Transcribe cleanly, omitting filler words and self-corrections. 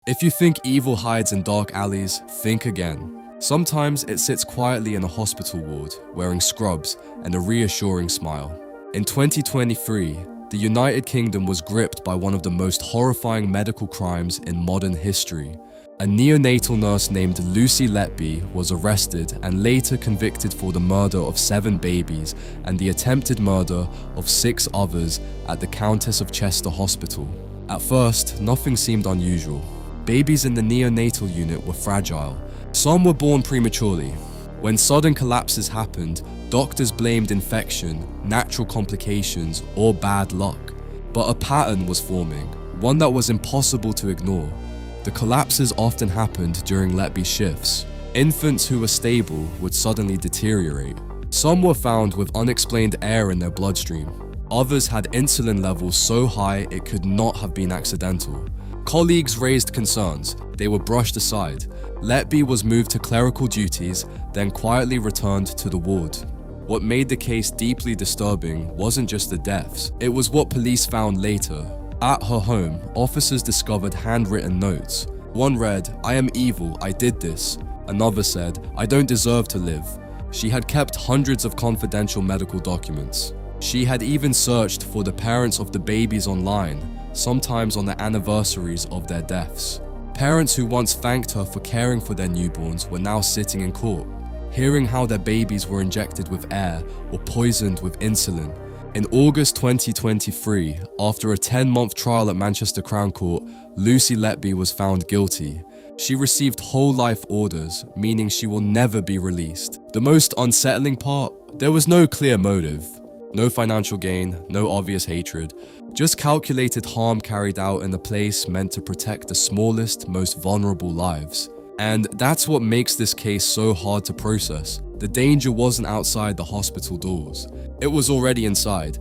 If you think evil hides in dark alleys, think again. Sometimes it sits quietly in a hospital ward, wearing scrubs and a reassuring smile. In 2023, the United Kingdom was gripped by one of the most horrifying medical crimes in modern history. A neonatal nurse named Lucy Letby was arrested and later convicted for the murder of 7 babies and the attempted murder of 6 others at the Countess of Chester Hospital. At first, nothing seemed unusual. Babies in the neonatal unit were fragile. Some were born prematurely. When sudden collapses happened, doctors blamed infection, natural complications, or bad luck. But a pattern was forming, one that was impossible to ignore. The collapses often happened during Letby's shifts. Infants who were stable would suddenly deteriorate. Some were found with unexplained air in their bloodstream. Others had insulin levels so high it could not have been accidental. Colleagues raised concerns. They were brushed aside. Letby was moved to clerical duties, then quietly returned to the ward. What made the case deeply disturbing wasn't just the deaths, it was what police found later. At her home, officers discovered handwritten notes. One read, "I am evil, I did this." Another said, "I don't deserve to live." She had kept hundreds of confidential medical documents. She had even searched for the parents of the babies online, sometimes on the anniversaries of their deaths. Parents who once thanked her for caring for their newborns were now sitting in court, hearing how their babies were injected with air or poisoned with insulin. In August 2023, after a 10-month trial at Manchester Crown Court, Lucy Letby was found guilty. She received whole life orders, meaning she will never be released. The most unsettling part? There was no clear motive. No financial gain, no obvious hatred, just calculated harm carried out in a place meant to protect the smallest, most vulnerable lives. And that's what makes this case so hard to process. The danger wasn't outside the hospital doors. It was already inside.